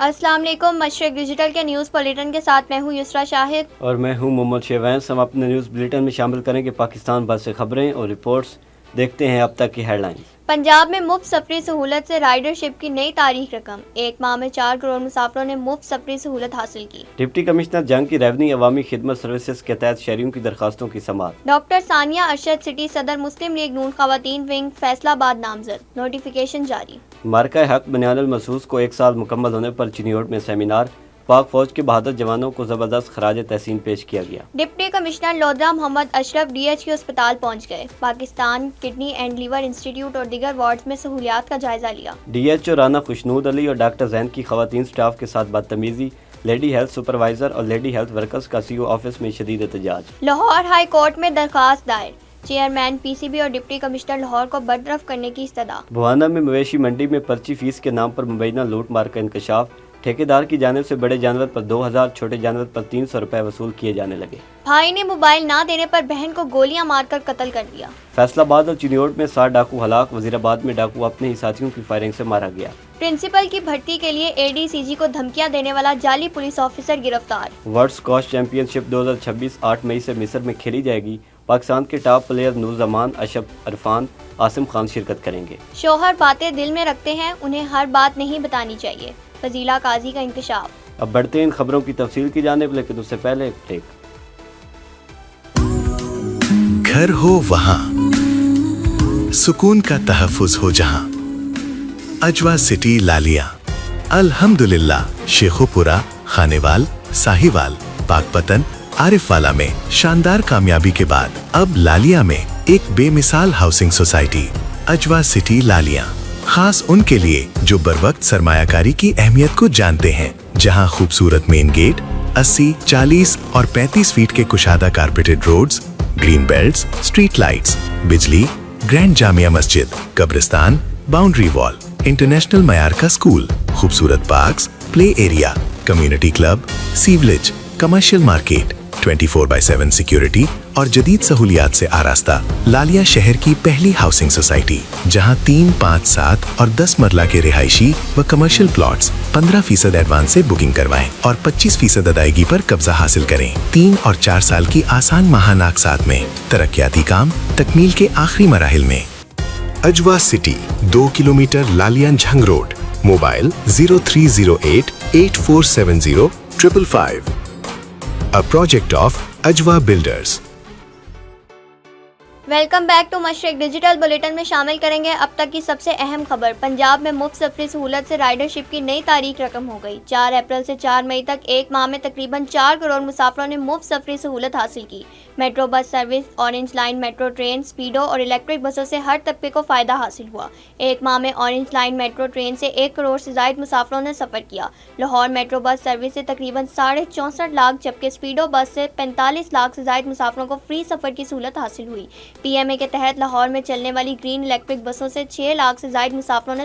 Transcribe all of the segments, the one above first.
السلام علیکم، مشرق ڈیجیٹل کے نیوز بلیٹن کے ساتھ میں ہوں یسرا شاہد اور میں ہوں محمد شیوینس۔ ہم اپنے نیوز بلیٹن میں شامل کریں گے پاکستان بھر سے خبریں اور رپورٹس۔ دیکھتے ہیں اب تک کی ہیڈ لائنز۔ پنجاب میں مفت سفری سہولت سے رائڈر شپ کی نئی تاریخ رقم، ایک ماہ میں 4 کروڑ مسافروں نے مفت سفری سہولت حاصل کی۔ ڈپٹی کمشنر جنگ کی ریونیو عوامی خدمت سروسز کے تحت شہریوں کی درخواستوں کی سماعت۔ ڈاکٹر ثانیہ ارشد سٹی صدر مسلم لیگ نون خواتین ونگ فیصل آباد نامزد، نوٹیفیکیشن جاری۔ مارکہ حق بنیان المحسوس کو 1 سال مکمل ہونے پر چنیوٹ میں سیمینار، پاک فوج کے بہادر جوانوں کو زبردست خراج تحسین پیش کیا گیا۔ Deputy commissioner Lodha Muhammad Ashraf DHQ اسپتال پہنچ گئے، Pakistan kidney and liver institute اور دیگر وارڈز میں سہولیات کا جائزہ لیا۔ DHO رانا خوشنود علی اور ڈاکٹر زین کی خواتین سٹاف کے ساتھ بدتمیزی، لیڈی ہیلتھ سپروائزر اور لیڈی ہیلتھ ورکرز کا CO آفس میں شدید احتجاج۔ لاہور ہائی کورٹ میں درخواست دائر، چیئرمین PCB اور ڈپٹی کمشنر لاہور کو برطرف کرنے کی استدعا۔ بھوانہ میں مویشی منڈی میں پرچی فیس کے نام پر مبینہ لوٹ مار کا انکشاف، ٹھیکیدار کی جانب سے بڑے جانور پر 2000، چھوٹے جانور پر 300 روپے وصول کیے جانے لگے۔ بھائی نے موبائل نہ دینے پر بہن کو گولیاں مار کر قتل کر دیا۔ فیصل آباد اور چنیوٹ میں 7 ڈاکو ہلاک، وزیر آباد میں ڈاکو اپنے ہی ساتھیوں کی فائرنگ سے مارا گیا۔ پرنسپل کی بھرتی کے لیے ADCG کو دھمکیاں دینے والا جعلی پولیس آفیسر گرفتار۔ ورلڈ اسکواش چیمپئن شپ 2026 8 مئی سے مصر میں کھیلی جائے گی۔ پاکستان کے ٹاپ پلیئر نور زمان، اشرف عرفان، عاصم خان شرکت کریں گے۔ شوہر باتیں دل میں رکھتے ہیں، انہیں ہر بات نہیں بتانی چاہیے، فضیلہ قاضی کا انکشاف۔ اب بڑھتے ہیں ان خبروں کی تفصیل کی جانب، لیکن اس سے پہلے ایک بریک۔ گھر ہو وہاں سکون کا تحفظ ہو جہاں، اجوا سٹی لالیاں۔ الحمدللہ شیخو پورہ، خانیوال، ساہیوال، پاک پتن، عارف والا میں شاندار کامیابی کے بعد اب لالیاں میں ایک بے مثال ہاؤسنگ سوسائٹی اجوا سٹی لالیاں، خاص ان کے لیے جو بروقت سرمایہ کاری کی اہمیت کو جانتے ہیں، جہاں خوبصورت مین گیٹ، 80، 40 اور 35 فیٹ کے کشادہ carpeted roads, green belts, street lights, بجلی، گرینڈ جامعہ مسجد، قبرستان، باؤنڈری وال، انٹرنیشنل معیار کا اسکول، خوبصورت parks, play area, community club, sewerage, commercial market, 24/7 security اور جدید سہولیات سے آراستہ لالیاں شہر کی پہلی ہاؤسنگ سوسائٹی، جہاں 3، 5، 7 اور 10 مرلہ کے رہائشی و کمرشل پلاٹس 15% ایڈوانس سے بکنگ کروائیں اور 25% ادائیگی پر قبضہ حاصل کریں۔ 3 اور 4 سال کی آسان ماہانہ اقساط میں، ترقیاتی کام تکمیل کے آخری مراحل میں۔ Ajwa city, 2 kilometre Lalian Jhang road, mobile 0308 8470 555۔ A project of Ajwa Builders۔ Welcome back to Mashriq digital bulletin میں شامل کریں گے اب تک کی سب سے اہم خبر۔ پنجاب میں مفت سفری سہولت سے رائڈر شپ کی نئی تاریخ رقم ہو گئی۔ 4 اپریل سے 4 مئی تک ایک ماہ میں تقریباً 4 کروڑ مسافروں نے مفت سفری سہولت حاصل کی۔ Metro bus service, orange line metro train, speedo اور الیکٹرک بسوں سے ہر طبقے کو فائدہ حاصل ہوا۔ ایک ماہ میں اورنج لائن میٹرو ٹرین سے 1 کروڑ سے زائد مسافروں نے سفر کیا۔ لاہور میٹرو بس سروس سے تقریباً 64.5 لاکھ، جبکہ سپیڈو بس سے 45 لاکھ سے زائد مسافروں کو فری سفر کی سہولت حاصل ہوئی۔ PMA کے تحت لاہور میں چلنے والی گرین الیکٹرک بسوں سے 6 لاکھ سے زائد مسافروں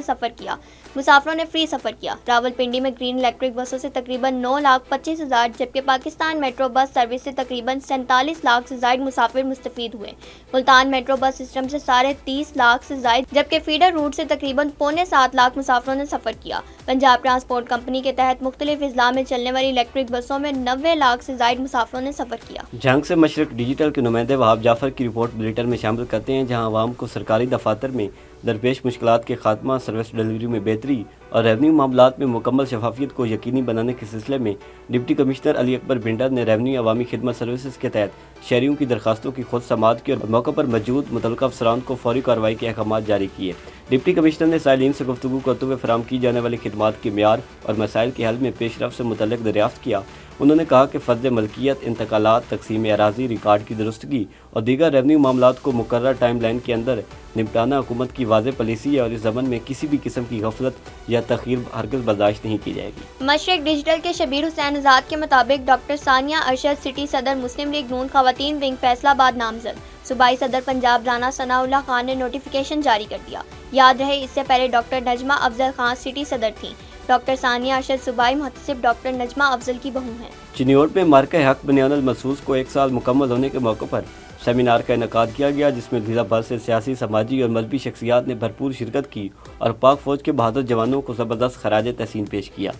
نے فری سفر کیا۔ راولپنڈی میں گرین الیکٹرک بسوں سے تقریباً 9,25,000، جبکہ پاکستان میٹرو بس سروس سے تقریباً 47 لاکھ سے زائد مسافر مستفید ہوئے۔ ملتان میٹرو بس سسٹم سے 30.5 لاکھ سے زائد، جبکہ فیڈر روٹ سے تقریباً 6.25 لاکھ مسافروں نے سفر کیا۔ پنجاب ٹرانسپورٹ کمپنی کے تحت مختلف اضلاع میں چلنے والی الیکٹرک بسوں میں 90 لاکھ سے زائد مسافروں نے سفر کیا۔ جنگ سے مشرق ڈیجیٹل کے نمائندے وہاب جعفر کی رپورٹ بلیٹن میں شامل کرتے ہیں، جہاں عوام کو سرکاری دفاتر میں درپیش مشکلات کے خاتمہ، سروس ڈیلیوری میں بہتری اور ریونیو معاملات میں مکمل شفافیت کو یقینی بنانے کے سلسلے میں ڈپٹی کمشنر علی اکبر بھنڈر نے ریونیو عوامی خدمت سروسز کے تحت شہریوں کی درخواستوں کی خود سماعت کی اور موقع پر موجود متعلقہ افسران کو فوری کارروائی کے احکامات جاری کیے۔ ڈپٹی کمشنر نے سائلین سے گفتگو کرتے ہوئے فراہم کی جانے والی خدمات کے معیار اور مسائل کے حل میں پیش رفت سے متعلق دریافت کیا۔ انہوں نے کہا کہ فرض ملکیت، انتقالات، تقسیم اراضی، ریکارڈ کی درستگی اور دیگر ریونیو معاملات کو مقررہ ٹائم لائن کے اندر نمٹانا حکومت کی واضح پالیسی ہے اور اس ضمن میں کسی بھی قسم کی غفلت یا تاخیر ہرگز برداشت نہیں کی جائے گی۔ مشرق ڈیجیٹل کے شبیر حسین آزاد کے مطابق ڈاکٹر ثانیہ ارشد سٹی صدر مسلم لیگ نون خواتین ونگ فیصل آباد نامزد۔ صوبائی صدر پنجاب رانا ثناء اللہ خان نے نوٹیفیکیشن جاری کر دیا۔ یاد رہے اس سے پہلے ڈاکٹر نجمہ افضل خان سٹی صدر تھیں۔ ڈاکٹر ثانیہ ارشد صوبائی محتسب ڈاکٹر نجمہ افضل کی بہو ہیں۔ چنیوٹ میں مارکہ حق بنیان المحسوس کو 1 سال مکمل ہونے کے موقع پر سیمینار کا انعقاد کیا گیا، جس میں ضلع بھر سے سیاسی، سماجی اور مذہبی شخصیات نے بھرپور شرکت کی اور پاک فوج کے بہادر جوانوں کو زبردست خراج تحسین پیش کیا۔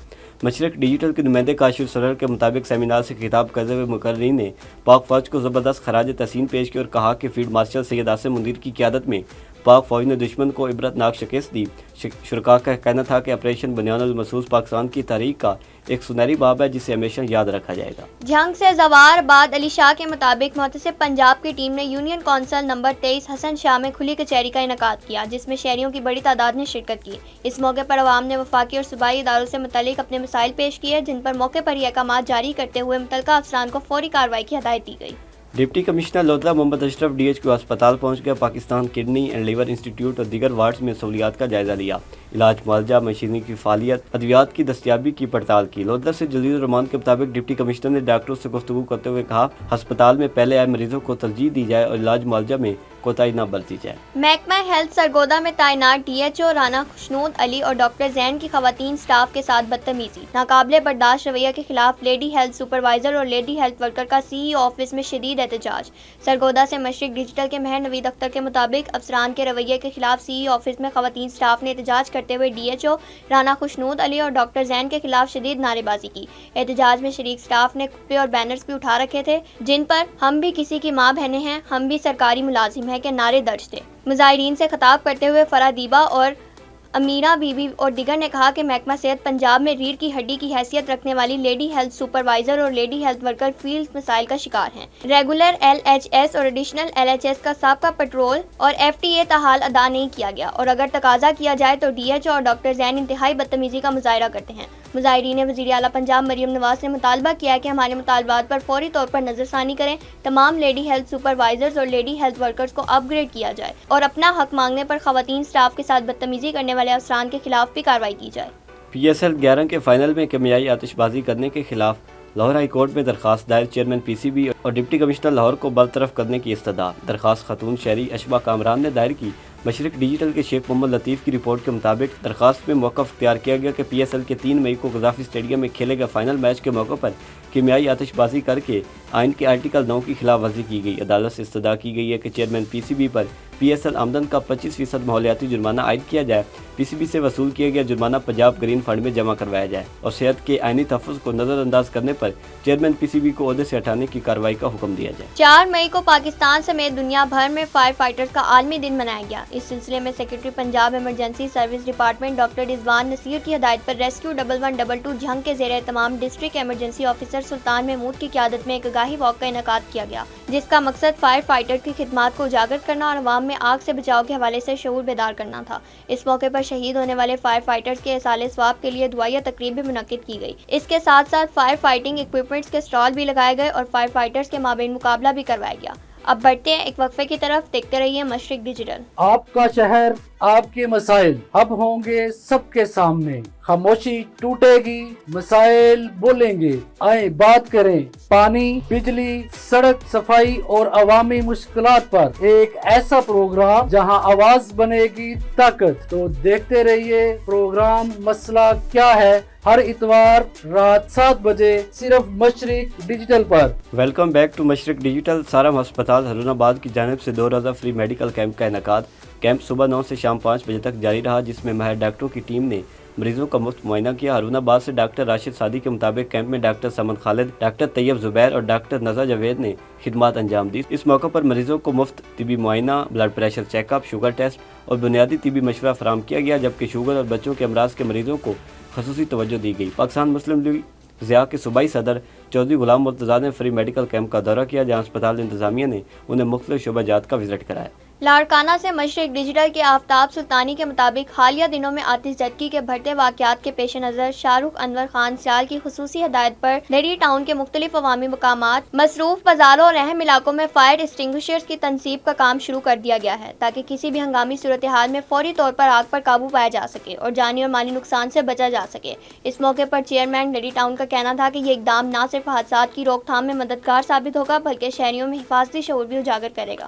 مشرق ڈیجیٹل کے نمائندے کاشف سرور کے مطابق سیمینار سے خطاب کرتے ہوئے مقررین نے پاک فوج کو زبردست خراج تحسین پیش کی اور کہا کہ فیلڈ مارشل سید عاصم منیر کی قیادت میں پاک فوج نے دشمن کو عبرتناک شکست دی۔ شرکاء کا کہنا تھا کہ آپریشن بنیان المسوس پاکستان کی تاریخ کا ایک سنہری باب ہے جسے ہمیشہ یاد رکھا جائے گا۔ جنگ سے زوار بعد علی شاہ کے مطابق محتسب پنجاب کی ٹیم نے یونین کونسل نمبر 23 حسن شاہ میں کھلی کچہری کا انعقاد کیا، جس میں شہریوں کی بڑی تعداد نے شرکت کی۔ اس موقع پر عوام نے وفاقی اور صوبائی اداروں سے متعلق اپنے مسائل پیش کیے، جن پر موقع پر یہ احکامات جاری کرتے ہوئے متعلقہ افسران کو فوری کارروائی کی ہدایت دی گئی۔ Deputy commissioner Lodha Muhammad Ashraf D H Q اسپتال پہنچ گیا، Pakistan kidney and liver institute اور دیگر وارڈز میں سہولیات کا جائزہ لیا، علاج معالجہ مشینری کی فعالیت، ادویات کی دستیابی کی پڑتال کی۔ لودھا سے جلیل الرحمان کے مطابق ڈپٹی کمشنر نے ڈاکٹروں سے گفتگو کرتے ہوئے کہا ہسپتال میں پہلے آئے مریضوں کو ترجیح دی جائے اور علاج معالجہ میں کوتاہی نہ برتی جائے۔ محکمہ ہیلتھ سرگودا میں تعینات D H O Rana Khushnood Ali اور ڈاکٹر زین کی خواتین سٹاف کے ساتھ بدتمیزی، ناقابل برداشت رویہ کے خلاف لیڈی ہیلتھ سپروائزر اور لیڈی ہیلتھ ورکر کا سی ای او آفس میں شدید احتجاج۔ سرگودا سے مشرق ڈیجیٹل کے ماہر نوید اختر کے مطابق افسران کے رویے کے خلاف سی ای او آفس میں خواتین سٹاف نے احتجاج کرتے ہوئے D H O Rana Khushnood Ali اور ڈاکٹر زین کے خلاف شدید نعرے بازی کی۔ احتجاج میں شریک سٹاف نے کپڑے اور بینرز بھی اٹھا رکھے تھے جن پر ہم بھی کسی کی ماں بہنیں ہیں، ہم بھی سرکاری ملازم ہیں کے نعرے درج تھے۔ مظاہرین سے خطاب کرتے ہوئے فرح دیبا اور امیرہ بی بی اور دیگر نے کہا کہ محکمہ صحت پنجاب میں ریڑھ کی ہڈی کی حیثیت رکھنے والی لیڈی ہیلتھ سپروائزر اور لیڈی ہیلتھ ورکر فیلڈ مسائل کا شکار ہیں۔ ریگولر ایل ایچ ایس اور ایڈیشنل ایل ایچ ایس کا سابقہ پیٹرول اور ایف ٹی اے تاحال ادا نہیں کیا گیا، اور اگر تقاضا کیا جائے تو ڈی ایچ او اور ڈاکٹر زین انتہائی بدتمیزی کا مظاہرہ کرتے ہیں۔ مظاہرین نے وزیر اعلیٰ پنجاب مریم نواز سے مطالبہ کیا ہے کہ ہمارے مطالبات پر فوری طور پر نظر ثانی کریں، تمام لیڈی ہیلتھ سپروائزرز اور لیڈی ہیلتھ ورکرز کو اپ گریڈ کیا جائے اور اپنا حق مانگنے پر خواتین سٹاف کے ساتھ بدتمیزی کرنے والے افسران کے خلاف بھی کارروائی کی جائے۔ پی ایس ایل 11 کے فائنل میں کیمیائی آتش بازی کرنے کے خلاف لاہور ہائی کورٹ میں درخواست دائر، چیئرمین پی سی بی اور ڈپٹی کمشنر لاہور کو برطرف کرنے کی استدعا۔ درخواست خاتون شہری اشبا کامران نے دائر کی۔ مشرق ڈیجیٹل کے شیخ محمد لطیف کی رپورٹ کے مطابق درخواست میں موقف اختیار کیا گیا کہ پی ایس ایل کے 3 مئی کو قذافی اسٹیڈیم میں کھیلے گئے فائنل میچ کے موقع پر کیمیائی آتش بازی کر کے آئین کے آرٹیکل 9 کی خلاف ورزی کی گئی۔ عدالت سے استدعا کی گئی ہے کہ چیئرمین پی سی بی پر پی ایس ایل آمدن کا 25% ماحولیاتی جرمانہ عائد کیا جائے۔ پی سی بی سے وصول کیا گیا جرمانہ پنجاب گرین فنڈ میں جمع کروایا جائے اور صحت کے آئینی تحفظ کو نظر انداز کرنے پر چیئرمین پی سی بی کو عہدے سے ہٹانے کی کارروائی کا حکم دیا جائے۔ 4 مئی کو پاکستان سمیت دنیا بھر میں فائر فائٹرز کا عالمی دن منایا گیا۔ اس سلسلے میں secretary Punjab emergency service department doctor Rizwan Naseer کی ہدایت پر ریسکیو 1122 جھنگ کے زیر اہتمام district emergency officer Sultan Mahmood کی قیادت میں ایک آگاہی واک کا انعقاد کیا گیا، جس کا مقصد فائر فائٹر کی خدمات کو اجاگر کرنا اور عوام میں آگ سے بچاؤ کے حوالے سے شعور بیدار کرنا تھا۔ اس موقع پر شہید ہونے والے فائر فائٹرز کے احسال ثواب کے لیے دعائیہ تقریب بھی منعقد کی گئی۔ اس کے ساتھ ساتھ فائر فائٹنگ ایکوپمنٹس کے اسٹال بھی لگائے گئے اور فائر فائٹرز کے مابین مقابلہ بھی کروایا گیا۔ اب بڑھتے ہیں ایک وقفے کی طرف، دیکھتے رہیے مشرق ڈیجیٹل۔ آپ کا شہر، آپ کے مسائل اب ہوں گے سب کے سامنے، خاموشی ٹوٹے گی، مسائل بولیں گے، آئیں بات کریں۔ پانی، بجلی، سڑک صفائی اور عوامی مشکلات پر ایک ایسا پروگرام جہاں آواز بنے گی طاقت۔ تو دیکھتے رہیے پروگرام مسئلہ کیا ہے، ہر اتوار رات 7 بجے صرف مشرق ڈیجیٹل پر۔ Welcome back to Mashriq digital. سارم ہسپتال ہارون آباد کی جانب سے 2 روزہ فری میڈیکل کیمپ کا انعقاد۔ کیمپ صبح 9 سے شام 5 بجے تک جاری رہا، جس میں ماہر ڈاکٹروں کی ٹیم نے مریضوں کا مفت معائنہ کیا۔ ہارون آباد سے ڈاکٹر راشد سعدی کے مطابق کیمپ میں ڈاکٹر سمد خالد، ڈاکٹر طیب زبیر اور ڈاکٹر نزا جاوید نے خدمات انجام دی۔ اس موقع پر مریضوں کو مفت طبی معائنہ، blood pressure check up, sugar test اور بنیادی طبی مشورہ فراہم کیا گیا، جبکہ شوگر اور بچوں کے امراض کے مریضوں کو خصوصی توجہ دی گئی۔ پاکستان مسلم لیگ ضیاء کے صوبائی صدر چودھری غلام مرتضیٰ نے فری میڈیکل کیمپ کا دورہ کیا، جہاں اسپتال انتظامیہ نے انہیں مختلف شعبہ جات کا وزٹ کرایا۔ لاڑکانہ سے مشرق ڈیجیٹل کے آفتاب سلطانی کے مطابق حالیہ دنوں میں آتش زدگی کے بڑھتے واقعات کے پیش نظر شاہ رخ انور خان سیال کی خصوصی ہدایت پر لیڈی ٹاؤن کے مختلف عوامی مقامات، مصروف بازاروں اور اہم علاقوں میں فائر ایکسٹنگوشرز کی تنصیب کا کام شروع کر دیا گیا ہے، تاکہ کسی بھی ہنگامی صورتحال میں فوری طور پر آگ پر قابو پایا جا سکے اور جانی اور مالی نقصان سے بچا جا سکے۔ اس موقع پر چیئرمین لیڈی ٹاؤن کا کہنا تھا کہ یہ اقدام نہ صرف حادثات کی روک تھام میں مددگار ثابت ہوگا، بلکہ شہریوں میں حفاظتی شعور بھی اجاگر کرے گا۔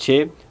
6